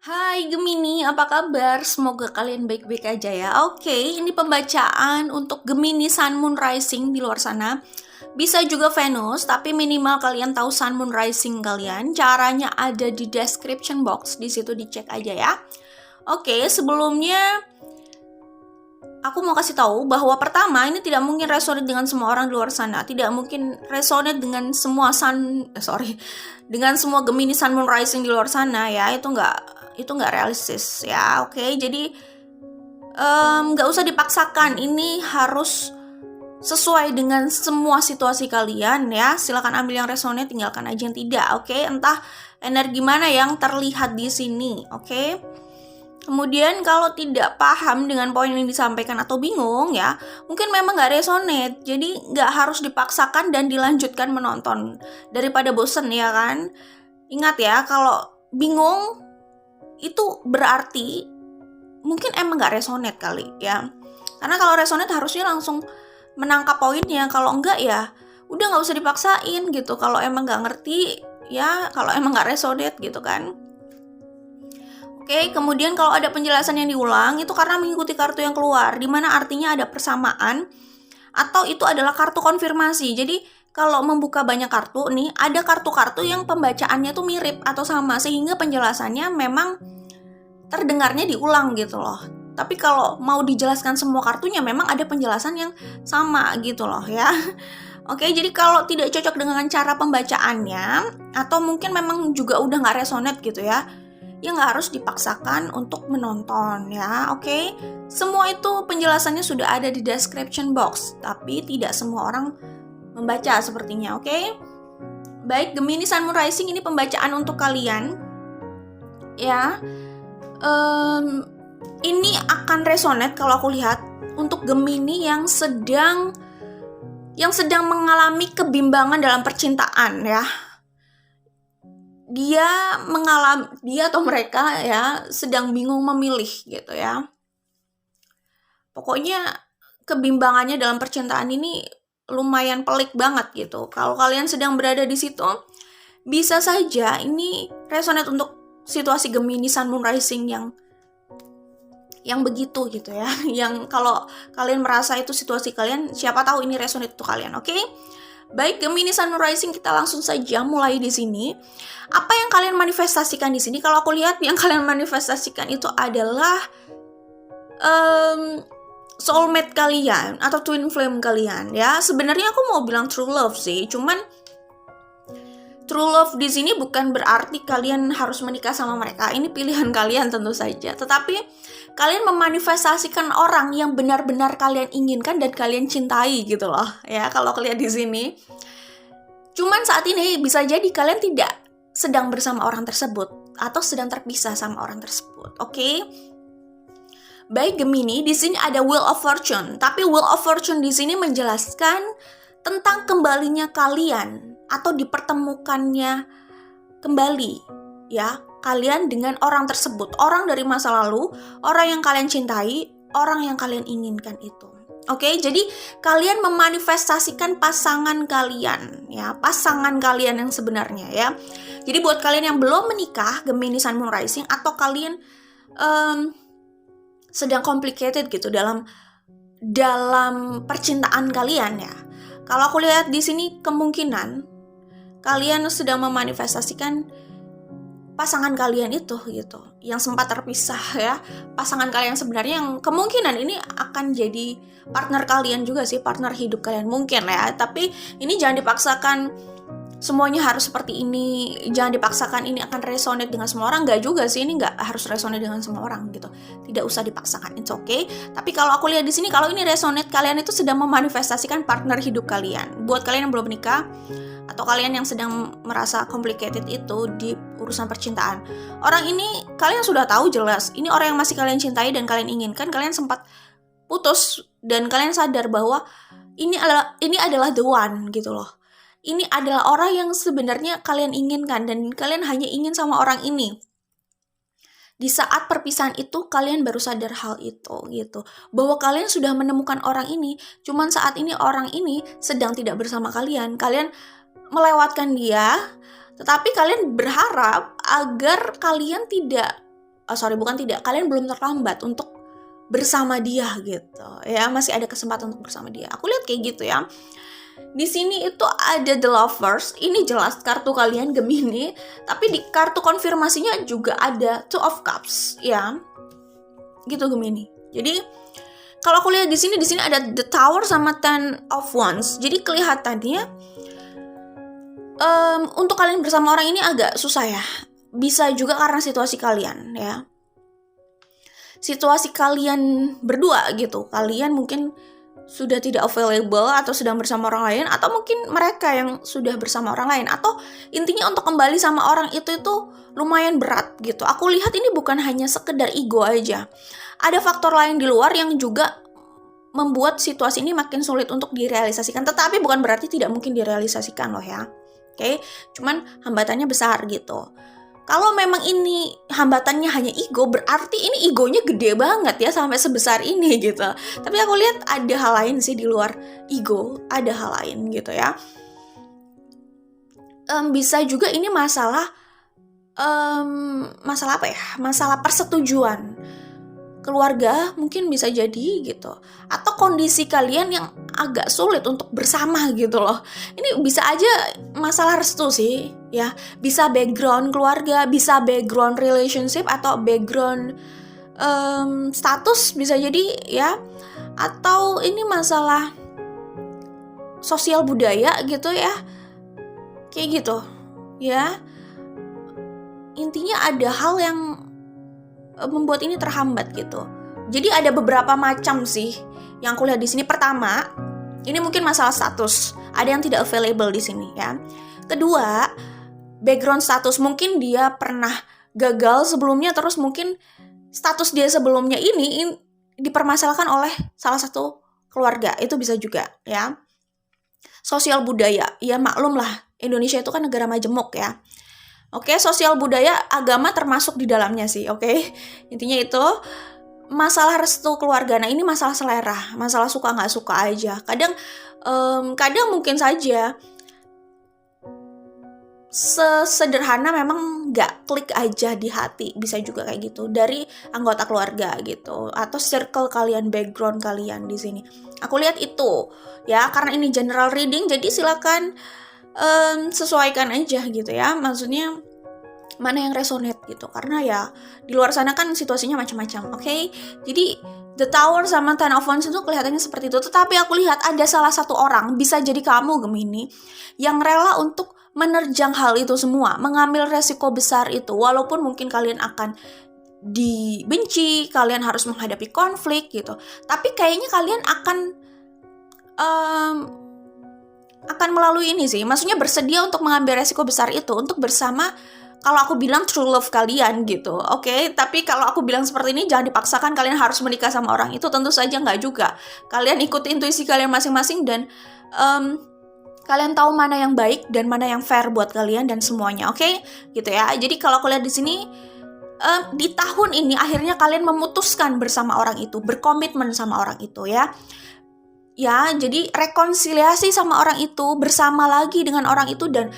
Hai Gemini, apa kabar? Semoga kalian baik-baik aja ya. Oke, ini pembacaan untuk Gemini Sun Moon Rising di luar sana. Bisa juga Venus, tapi minimal kalian tahu Sun Moon Rising kalian. Caranya ada di description box, di situ dicek aja ya. Oke, sebelumnya aku mau kasih tahu bahwa pertama ini tidak mungkin resonate dengan semua orang di luar sana. Tidak mungkin resonate dengan semua dengan semua Gemini Sun Moon Rising di luar sana ya. Itu nggak realistis ya. Oke, jadi nggak usah dipaksakan. Ini harus sesuai dengan semua situasi kalian ya. Silakan ambil yang resonate, tinggalkan aja yang tidak. Oke, entah energi mana yang terlihat di sini. Oke. Kemudian kalau tidak paham dengan poin yang disampaikan atau bingung ya, mungkin memang nggak resonate. Jadi nggak harus dipaksakan dan dilanjutkan menonton. Daripada bosen ya kan. Ingat ya, kalau bingung itu berarti mungkin emang nggak resonate kali ya. Karena kalau resonate harusnya langsung menangkap poinnya. Kalau enggak ya udah nggak usah dipaksain gitu. Kalau emang nggak ngerti ya, kalau emang nggak resonate gitu kan. Oke, kemudian kalau ada penjelasan yang diulang itu karena mengikuti kartu yang keluar, di mana artinya ada persamaan atau itu adalah kartu konfirmasi. Jadi kalau membuka banyak kartu nih, ada kartu-kartu yang pembacaannya tuh mirip atau sama, sehingga penjelasannya memang terdengarnya diulang gitu loh. Tapi kalau mau dijelaskan semua kartunya, memang ada penjelasan yang sama gitu loh ya. Oke, jadi kalau tidak cocok dengan cara pembacaannya, atau mungkin memang juga udah nggak resonate gitu ya nggak harus dipaksakan untuk menonton ya, oke? Semua itu penjelasannya sudah ada di description box, tapi tidak semua orang membaca sepertinya, oke? Baik, Gemini Sun Moon Rising ini pembacaan untuk kalian ya. Ini akan resonate kalau aku lihat untuk Gemini yang sedang mengalami kebimbangan dalam percintaan ya. Dia atau mereka ya sedang bingung memilih gitu ya. Pokoknya kebimbangannya dalam percintaan ini lumayan pelik banget gitu. Kalau kalian sedang berada di situ, bisa saja ini resonate untuk situasi Gemini Sun Moon Rising yang begitu gitu ya. Yang kalau kalian merasa itu situasi kalian, siapa tahu ini resonate untuk kalian, oke? Baik, Gemini Sun Moon Rising, kita langsung saja mulai di sini. Apa yang kalian manifestasikan di sini? Kalau aku lihat yang kalian manifestasikan itu adalah soulmate kalian atau twin flame kalian ya. Sebenarnya aku mau bilang true love sih, cuman true love di sini bukan berarti kalian harus menikah sama mereka. Ini pilihan kalian tentu saja. Tetapi kalian memanifestasikan orang yang benar-benar kalian inginkan dan kalian cintai gitu loh ya, kalau kalian di sini. Cuman saat ini bisa jadi kalian tidak sedang bersama orang tersebut atau sedang terpisah sama orang tersebut, oke? Baik Gemini, di sini ada Wheel of Fortune, tapi Wheel of Fortune di sini menjelaskan tentang kembalinya kalian atau dipertemukannya kembali ya kalian dengan orang tersebut, orang dari masa lalu, orang yang kalian cintai, orang yang kalian inginkan itu. Oke, jadi kalian memanifestasikan pasangan kalian ya, pasangan kalian yang sebenarnya ya. Jadi buat kalian yang belum menikah, Gemini Sun Moon Rising, atau kalian sedang complicated gitu dalam percintaan kalian ya. Kalau aku lihat di sini kemungkinan kalian sedang memanifestasikan pasangan kalian itu gitu, yang sempat terpisah ya. Pasangan kalian sebenarnya yang kemungkinan ini akan jadi partner kalian juga sih, partner hidup kalian mungkin ya. Tapi ini jangan dipaksakan semuanya harus seperti ini, jangan dipaksakan ini akan resonate dengan semua orang. Nggak juga sih, ini nggak harus resonate dengan semua orang gitu. Tidak usah dipaksakan, it's okay. Tapi kalau aku lihat di sini, kalau ini resonate, kalian itu sedang memanifestasikan partner hidup kalian. Buat kalian yang belum menikah atau kalian yang sedang merasa complicated itu di urusan percintaan, orang ini kalian sudah tahu jelas ini orang yang masih kalian cintai dan kalian inginkan. Kalian sempat putus dan kalian sadar bahwa ini adalah the one gitu loh. Ini adalah orang yang sebenarnya kalian inginkan dan kalian hanya ingin sama orang ini. Di saat perpisahan itu kalian baru sadar hal itu gitu, bahwa kalian sudah menemukan orang ini, cuman saat ini orang ini sedang tidak bersama kalian. Kalian melewatkan dia, tetapi kalian berharap agar kalian tidak bukan tidak, kalian belum terlambat untuk bersama dia gitu ya, masih ada kesempatan untuk bersama dia. Aku lihat kayak gitu ya. Di sini itu ada the lovers, ini jelas kartu kalian Gemini, tapi di kartu konfirmasinya juga ada two of cups ya, gitu Gemini. Jadi kalau aku lihat di sini ada the tower sama ten of wands. Jadi kelihatannya untuk kalian bersama orang ini agak susah ya. Bisa juga karena situasi kalian ya. Situasi kalian berdua gitu. Kalian mungkin sudah tidak available atau sedang bersama orang lain, atau mungkin mereka yang sudah bersama orang lain, atau intinya untuk kembali sama orang itu lumayan berat gitu. Aku lihat ini bukan hanya sekedar ego aja. Ada faktor lain di luar yang juga membuat situasi ini makin sulit untuk direalisasikan. Tetapi bukan berarti tidak mungkin direalisasikan loh ya. Oke, cuman hambatannya besar gitu. Kalau memang ini hambatannya hanya ego, berarti ini egonya gede banget ya, sampai sebesar ini gitu. Tapi aku lihat ada hal lain sih di luar ego, ada hal lain gitu ya. Bisa juga ini masalah apa ya? Masalah persetujuan keluarga mungkin bisa jadi gitu, atau kondisi kalian yang agak sulit untuk bersama gitu loh. Ini bisa aja masalah restu sih ya, bisa background keluarga, bisa background relationship, atau background status bisa jadi ya, atau ini masalah sosial budaya gitu ya, kayak gitu ya. Intinya ada hal yang membuat ini terhambat gitu. Jadi ada beberapa macam sih yang aku lihat di sini. Pertama, ini mungkin masalah status. Ada yang tidak available di sini ya. Kedua, background status, mungkin dia pernah gagal sebelumnya, terus mungkin status dia sebelumnya ini dipermasalahkan oleh salah satu keluarga. Itu bisa juga ya. Sosial budaya, ya maklum lah, Indonesia itu kan negara majemuk ya. Oke, sosial budaya, agama termasuk di dalamnya sih, oke. Intinya itu masalah restu keluarga. Nah, ini masalah selera, masalah suka nggak suka aja. Kadang mungkin saja sesederhana memang nggak klik aja di hati, bisa juga kayak gitu dari anggota keluarga gitu, atau circle kalian, background kalian di sini. Aku lihat itu ya, karena ini general reading, jadi silakan sesuaikan aja gitu ya, maksudnya mana yang resonate gitu, karena ya di luar sana kan situasinya macam-macam. Oke? Jadi the tower sama ten of wands itu kelihatannya seperti itu, tetapi aku lihat ada salah satu orang, bisa jadi kamu Gemini, yang rela untuk menerjang hal itu semua, mengambil resiko besar itu, walaupun mungkin kalian akan dibenci, kalian harus menghadapi konflik gitu, tapi kayaknya kalian akan melalui ini sih, maksudnya bersedia untuk mengambil resiko besar itu untuk bersama, kalau aku bilang true love kalian gitu, oke? Tapi kalau aku bilang seperti ini, jangan dipaksakan kalian harus menikah sama orang itu, tentu saja nggak juga. Kalian ikuti intuisi kalian masing-masing, dan kalian tahu mana yang baik dan mana yang fair buat kalian dan semuanya, oke? Gitu ya. Jadi kalau aku lihat di sini, di tahun ini akhirnya kalian memutuskan bersama orang itu, berkomitmen sama orang itu ya. Ya, jadi rekonsiliasi sama orang itu, bersama lagi dengan orang itu, dan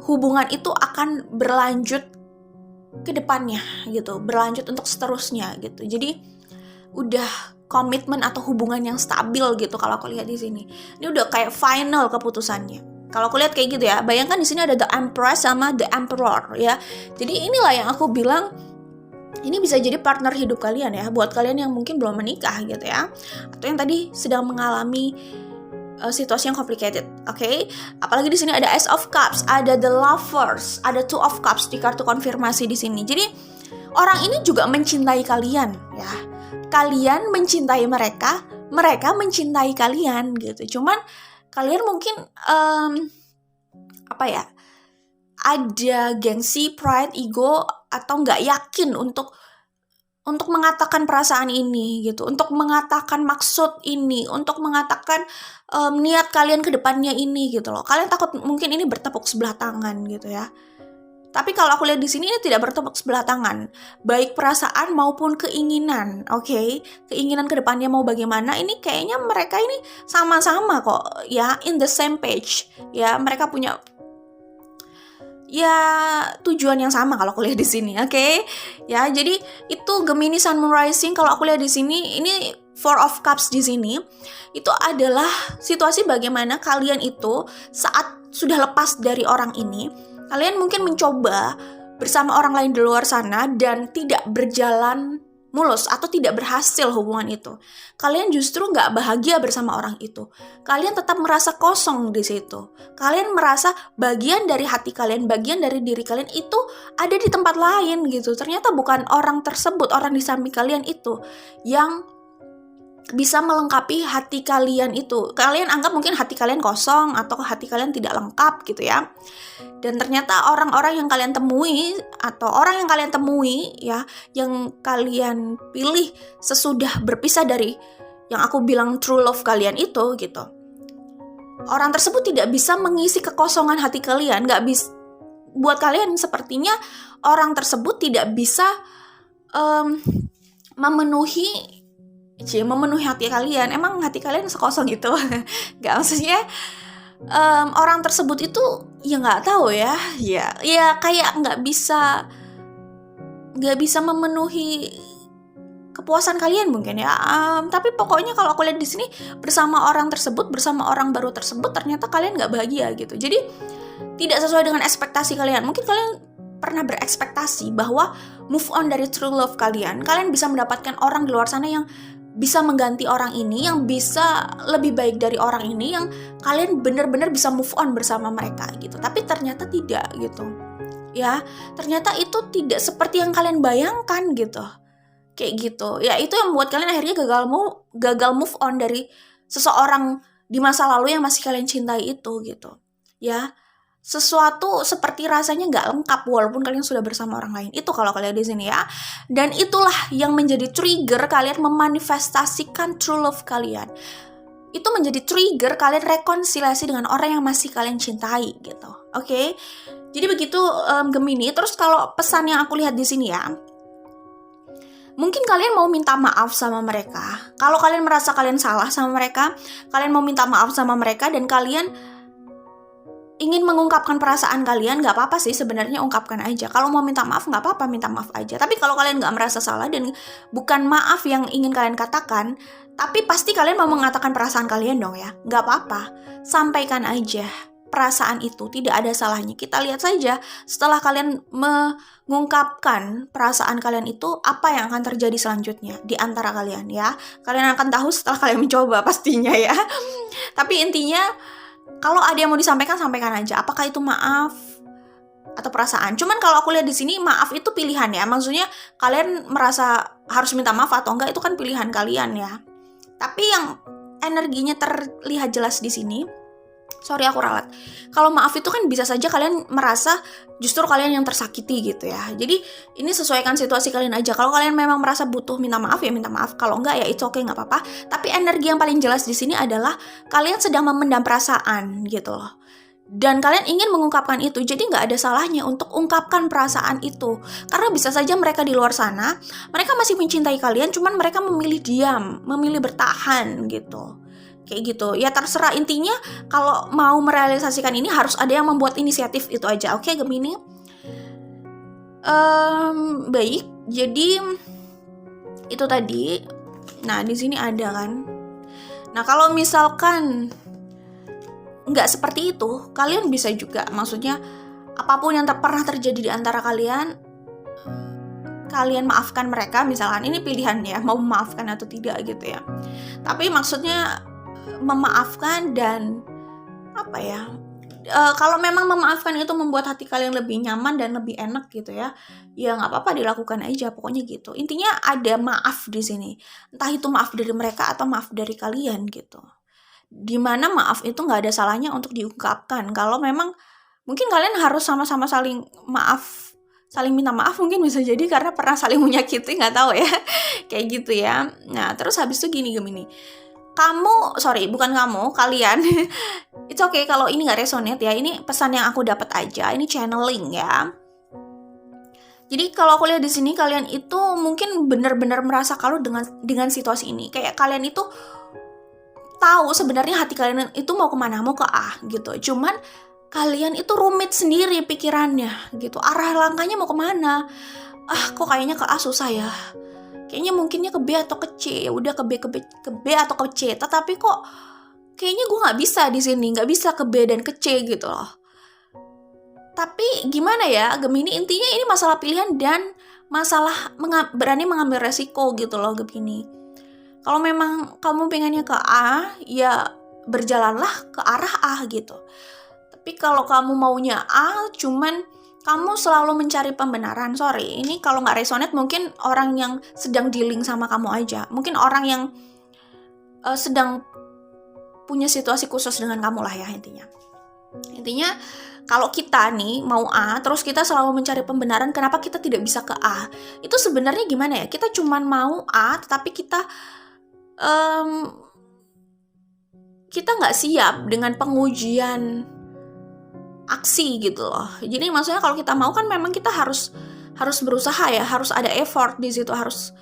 hubungan itu akan berlanjut ke depannya gitu, berlanjut untuk seterusnya gitu. Jadi udah komitmen atau hubungan yang stabil gitu kalau aku lihat di sini. Ini udah kayak final keputusannya. Kalau aku lihat kayak gitu ya. Bayangkan di sini ada the Empress sama the Emperor ya. Jadi inilah yang aku bilang, ini bisa jadi partner hidup kalian ya, buat kalian yang mungkin belum menikah gitu ya, atau yang tadi sedang mengalami situasi yang complicated, oke? Apalagi di sini ada Ace of Cups, ada the Lovers, ada Two of Cups di kartu konfirmasi di sini. Jadi orang ini juga mencintai kalian ya. Kalian mencintai mereka, mereka mencintai kalian gitu. Cuman kalian mungkin ada gengsi, pride, ego, atau nggak yakin untuk mengatakan perasaan ini gitu, untuk mengatakan maksud ini, untuk mengatakan niat kalian ke depannya ini gitu loh. Kalian takut mungkin ini bertepuk sebelah tangan gitu ya. Tapi kalau aku lihat di sini ini tidak bertepuk sebelah tangan, baik perasaan maupun keinginan, oke? Keinginan ke depannya mau bagaimana, ini kayaknya mereka ini sama-sama kok ya, in the same page ya. Mereka punya ya tujuan yang sama kalau aku lihat di sini, oke? Ya, jadi itu Gemini Sun Moon Rising kalau aku lihat di sini ini Four of Cups di sini itu adalah situasi bagaimana kalian itu saat sudah lepas dari orang ini, kalian mungkin mencoba bersama orang lain di luar sana dan tidak berjalan mulus atau tidak berhasil hubungan itu. Kalian justru nggak bahagia bersama orang itu. Kalian tetap merasa kosong di situ. Kalian merasa bagian dari hati kalian, bagian dari diri kalian itu ada di tempat lain gitu. Ternyata bukan orang tersebut, orang di samping kalian itu yang bisa melengkapi hati kalian itu. Kalian anggap mungkin hati kalian kosong atau hati kalian tidak lengkap gitu ya. Dan ternyata orang-orang yang kalian temui atau orang yang kalian temui ya, yang kalian pilih sesudah berpisah dari yang aku bilang true love kalian itu gitu. Orang tersebut tidak bisa mengisi kekosongan hati kalian, nggak bisa. Buat kalian sepertinya orang tersebut tidak bisa memenuhi hati kalian. Emang hati kalian sekosong itu? Gak, maksudnya orang tersebut itu ya nggak tahu ya kayak nggak bisa memenuhi kepuasan kalian mungkin ya. Tapi pokoknya kalau aku lihat di sini bersama orang tersebut, bersama orang baru tersebut, ternyata kalian nggak bahagia gitu. Jadi tidak sesuai dengan ekspektasi kalian. Mungkin kalian pernah berekspektasi bahwa move on dari true love kalian bisa mendapatkan orang di luar sana yang bisa mengganti orang ini, yang bisa lebih baik dari orang ini, yang kalian benar-benar bisa move on bersama mereka gitu. Tapi ternyata tidak gitu. Ya, ternyata itu tidak seperti yang kalian bayangkan gitu. Kayak gitu. Ya, itu yang membuat kalian akhirnya gagal move on dari seseorang di masa lalu yang masih kalian cintai itu gitu. Ya. Sesuatu seperti rasanya nggak lengkap walaupun kalian sudah bersama orang lain. Itu kalau kalian di sini ya. Dan itulah yang menjadi trigger kalian memanifestasikan true love kalian. Itu menjadi trigger kalian rekonsiliasi dengan orang yang masih kalian cintai gitu. Oke? Jadi begitu Gemini. Terus kalau pesan yang aku lihat di sini ya, mungkin kalian mau minta maaf sama mereka. Kalau kalian merasa kalian salah sama mereka, kalian mau minta maaf sama mereka dan kalian ingin mengungkapkan perasaan kalian, nggak apa-apa sih sebenarnya, ungkapkan aja. Kalau mau minta maaf nggak apa-apa, minta maaf aja. Tapi kalau kalian nggak merasa salah dan bukan maaf yang ingin kalian katakan, tapi pasti kalian mau mengatakan perasaan kalian dong ya. Nggak apa-apa, sampaikan aja perasaan itu, tidak ada salahnya. Kita lihat saja setelah kalian mengungkapkan perasaan kalian itu, apa yang akan terjadi selanjutnya di antara kalian ya. Kalian akan tahu setelah kalian mencoba pastinya ya. Tapi intinya, kalau ada yang mau disampaikan, sampaikan aja. Apakah itu maaf atau perasaan? Cuman kalau aku lihat di sini, maaf itu pilihan ya. Maksudnya kalian merasa harus minta maaf atau enggak, itu kan pilihan kalian ya. Tapi yang energinya terlihat jelas di sini, sorry aku ralat. Kalau maaf itu kan bisa saja kalian merasa justru kalian yang tersakiti gitu ya. Jadi ini sesuaikan situasi kalian aja. Kalau kalian memang merasa butuh minta maaf ya minta maaf. Kalau enggak ya it's okay, nggak apa-apa. Tapi energi yang paling jelas di sini adalah kalian sedang memendam perasaan gitu loh. Dan kalian ingin mengungkapkan itu. Jadi nggak ada salahnya untuk ungkapkan perasaan itu. Karena bisa saja mereka di luar sana, mereka masih mencintai kalian, cuman mereka memilih diam, memilih bertahan gitu. Kayak gitu. Ya terserah, intinya kalau mau merealisasikan ini harus ada yang membuat inisiatif, itu aja. Oke, Gemini? Baik. Jadi itu tadi. Nah, di sini ada kan. Nah, kalau misalkan nggak seperti itu, kalian bisa juga, maksudnya apapun yang pernah terjadi di antara kalian, kalian maafkan mereka. Misalkan ini pilihan ya, mau memaafkan atau tidak gitu ya. Tapi maksudnya memaafkan dan apa ya, kalau memang memaafkan itu membuat hati kalian lebih nyaman dan lebih enak gitu ya nggak apa-apa, dilakukan aja pokoknya gitu. Intinya ada maaf di sini, entah itu maaf dari mereka atau maaf dari kalian gitu, dimana maaf itu nggak ada salahnya untuk diungkapkan. Kalau memang mungkin kalian harus sama-sama saling maaf, saling minta maaf, mungkin bisa jadi karena pernah saling menyakiti, nggak tahu ya. Kayak gitu ya. Nah terus habis itu gini Gemini, kalian it's okay kalau ini gak resonate ya, ini pesan yang aku dapat aja, ini channeling ya. Jadi kalau aku lihat di sini, kalian itu mungkin benar-benar merasa kalut dengan situasi ini. Kayak kalian itu tahu sebenarnya hati kalian itu mau kemana, mau ke A gitu. Cuman kalian itu rumit sendiri pikirannya gitu. Arah langkahnya mau kemana? Kok kayaknya ke A susah ya. Kayaknya mungkinnya ke B atau ke C. Ya udah ke B atau ke C. Tetapi kok kayaknya gue nggak bisa di sini, nggak bisa ke B dan ke C gitu loh. Tapi gimana ya, Gemini, intinya ini masalah pilihan dan masalah berani mengambil resiko gitu loh Gemini. Kalau memang kamu pengennya ke A, ya berjalanlah ke arah A gitu. Tapi kalau kamu maunya A, cuman kamu selalu mencari pembenaran. Sorry, ini kalau nggak resonate mungkin orang yang sedang dealing sama kamu aja. Mungkin orang yang sedang punya situasi khusus dengan kamu lah ya intinya. Intinya kalau kita nih mau A, terus kita selalu mencari pembenaran kenapa kita tidak bisa ke A. Itu sebenarnya gimana ya? Kita cuman mau A, tetapi kita nggak siap dengan pengujian aksi gitu loh. Jadi maksudnya kalau kita mau kan memang kita harus berusaha ya, harus ada effort di situ, harus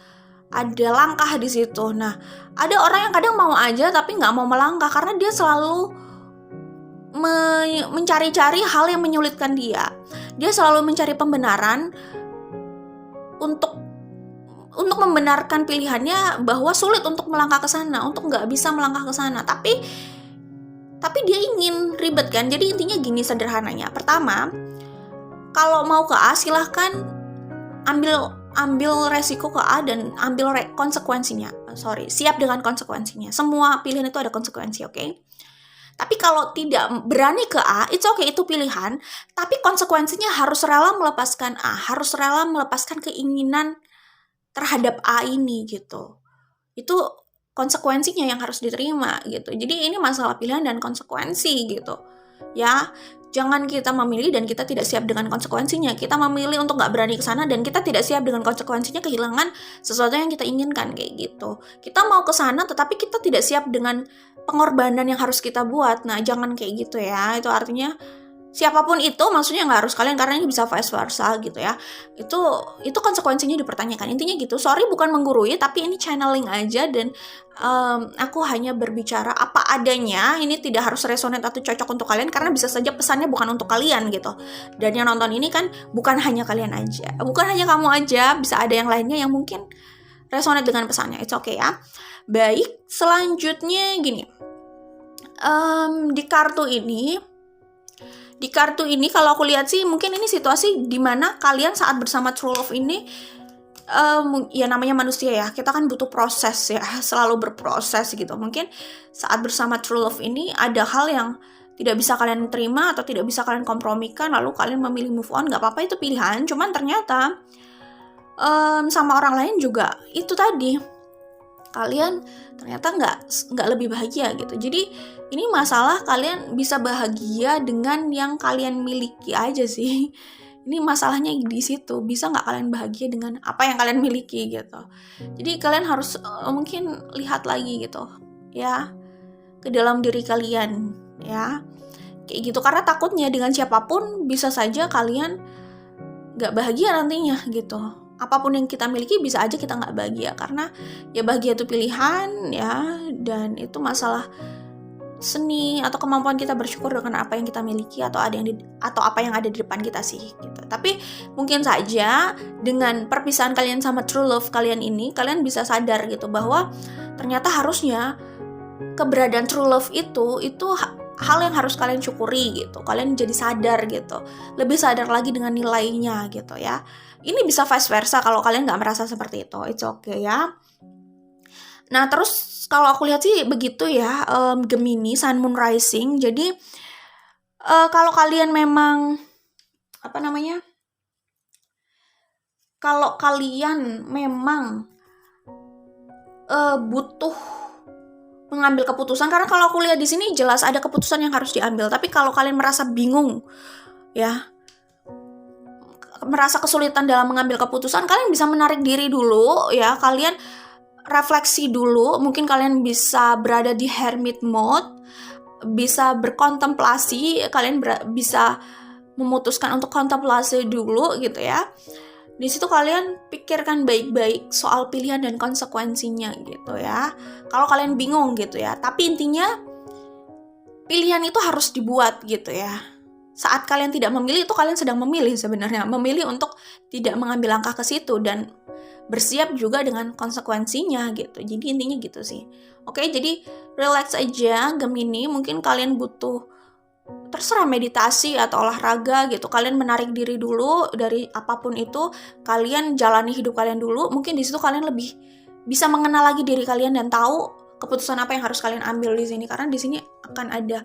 ada langkah di situ. Nah, ada orang yang kadang mau aja tapi nggak mau melangkah karena dia selalu mencari-cari hal yang menyulitkan dia. Dia selalu mencari pembenaran untuk membenarkan pilihannya bahwa sulit untuk melangkah ke sana, untuk nggak bisa melangkah ke sana. Tapi dia ingin ribet kan. Jadi intinya gini sederhananya. Pertama, kalau mau ke A silahkan ambil resiko ke A dan ambil konsekuensinya. Siap dengan konsekuensinya. Semua pilihan itu ada konsekuensi, oke? Tapi kalau tidak berani ke A, it's okay, itu pilihan. Tapi konsekuensinya harus rela melepaskan A, harus rela melepaskan keinginan terhadap A ini gitu. Itu konsekuensinya yang harus diterima gitu. Jadi ini masalah pilihan dan konsekuensi gitu. Ya, jangan kita memilih dan kita tidak siap dengan konsekuensinya. Kita memilih untuk nggak berani ke sana dan kita tidak siap dengan konsekuensinya kehilangan sesuatu yang kita inginkan kayak gitu. Kita mau ke sana tetapi kita tidak siap dengan pengorbanan yang harus kita buat. Nah, jangan kayak gitu ya. Itu artinya siapapun itu maksudnya nggak harus kalian karena ini bisa vice versa gitu ya. Itu konsekuensinya dipertanyakan. Intinya gitu. Sorry bukan menggurui tapi ini channeling aja dan aku hanya berbicara apa adanya. Ini tidak harus resonate atau cocok untuk kalian karena bisa saja pesannya bukan untuk kalian gitu. Dan yang nonton ini kan bukan hanya kalian aja. Bukan hanya kamu aja, bisa ada yang lainnya yang mungkin resonate dengan pesannya. It's okay ya. Baik, selanjutnya gini. Di kartu ini kalau aku lihat sih mungkin ini situasi di mana kalian saat bersama true love ini ya namanya manusia ya, kita kan butuh proses ya, selalu berproses gitu. Mungkin saat bersama true love ini ada hal yang tidak bisa kalian terima atau tidak bisa kalian kompromikan, lalu kalian memilih move on. Gak apa-apa, itu pilihan. Cuman ternyata sama orang lain juga itu tadi kalian ternyata nggak lebih bahagia gitu. Jadi ini masalah kalian bisa bahagia dengan yang kalian miliki aja sih. Ini masalahnya di situ, bisa nggak kalian bahagia dengan apa yang kalian miliki gitu. Jadi kalian harus mungkin lihat lagi gitu ya ke dalam diri kalian ya kayak gitu, karena takutnya dengan siapapun bisa saja kalian nggak bahagia nantinya gitu. Apapun yang kita miliki bisa aja kita nggak bahagia karena ya bahagia itu pilihan ya, dan itu masalah seni atau kemampuan kita bersyukur dengan apa yang kita miliki atau apa yang ada di depan kita sih gitu. Tapi mungkin saja dengan perpisahan kalian sama true love kalian ini, kalian bisa sadar gitu bahwa ternyata harusnya keberadaan true love itu hal yang harus kalian syukuri gitu. Kalian jadi sadar gitu, lebih sadar lagi dengan nilainya gitu ya. Ini bisa vice versa kalau kalian nggak merasa seperti itu, it's okay ya. Nah terus kalau aku lihat sih begitu ya, Gemini, Sun, Moon, Rising. Jadi kalau kalian memang kalau kalian memang butuh mengambil keputusan, karena kalau aku lihat di sini jelas ada keputusan yang harus diambil. Tapi kalau kalian merasa bingung ya, merasa kesulitan dalam mengambil keputusan, kalian bisa menarik diri dulu ya, kalian refleksi dulu. Mungkin kalian bisa berada di hermit mode, bisa berkontemplasi, kalian bisa memutuskan untuk kontemplasi dulu gitu ya. Di situ kalian pikirkan baik-baik soal pilihan dan konsekuensinya gitu ya. Kalau kalian bingung gitu ya, tapi intinya pilihan itu harus dibuat gitu ya. saat kalian tidak memilih itu kalian sedang memilih sebenarnya, memilih untuk tidak mengambil langkah ke situ dan bersiap juga dengan konsekuensinya gitu. Jadi intinya gitu sih. Oke, jadi relax aja Gemini, mungkin kalian butuh terserah meditasi atau olahraga gitu. Kalian menarik diri dulu dari apapun itu, kalian jalani hidup kalian dulu. Mungkin di situ kalian lebih bisa mengenal lagi diri kalian dan tahu keputusan apa yang harus kalian ambil di sini, karena di sini akan ada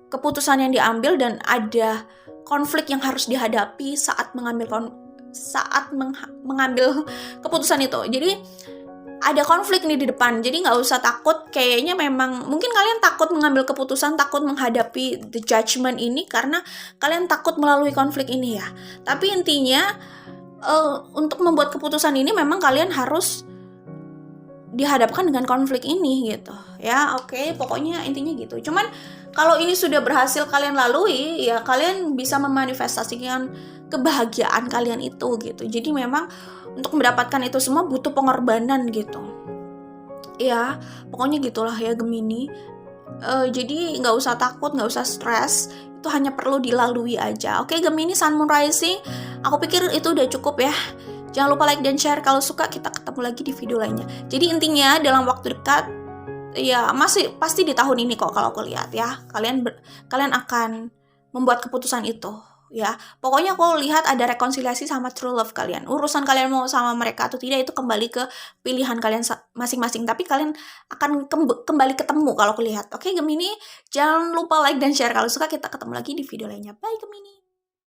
keputusan yang diambil dan ada konflik yang harus dihadapi saat mengambil keputusan itu. Jadi ada konflik nih di depan, jadi nggak usah takut. Kayaknya memang mungkin kalian takut mengambil keputusan, takut menghadapi the judgment ini karena kalian takut melalui konflik ini ya. Tapi intinya untuk membuat keputusan ini memang kalian harus dihadapkan dengan konflik ini gitu ya. Oke, pokoknya intinya gitu. Cuman kalau ini sudah berhasil kalian lalui, ya kalian bisa memanifestasikan kebahagiaan kalian itu gitu. Jadi memang untuk mendapatkan itu semua butuh pengorbanan gitu ya. Pokoknya gitulah ya Gemini. Jadi nggak usah takut, nggak usah stres, itu hanya perlu dilalui aja. Oke Gemini Sun Moon Rising, aku pikir itu udah cukup ya. Jangan lupa like dan share. Kalau suka, kita ketemu lagi di video lainnya. Jadi intinya dalam waktu dekat, ya masih pasti di tahun ini kok kalau aku lihat ya. Kalian akan membuat keputusan itu ya. Pokoknya aku lihat ada rekonsiliasi sama true love kalian. Urusan kalian mau sama mereka atau tidak itu kembali ke pilihan kalian masing-masing. Tapi kalian akan kembali ketemu kalau aku lihat. Oke Gemini, jangan lupa like dan share. Kalau suka, kita ketemu lagi di video lainnya. Bye Gemini.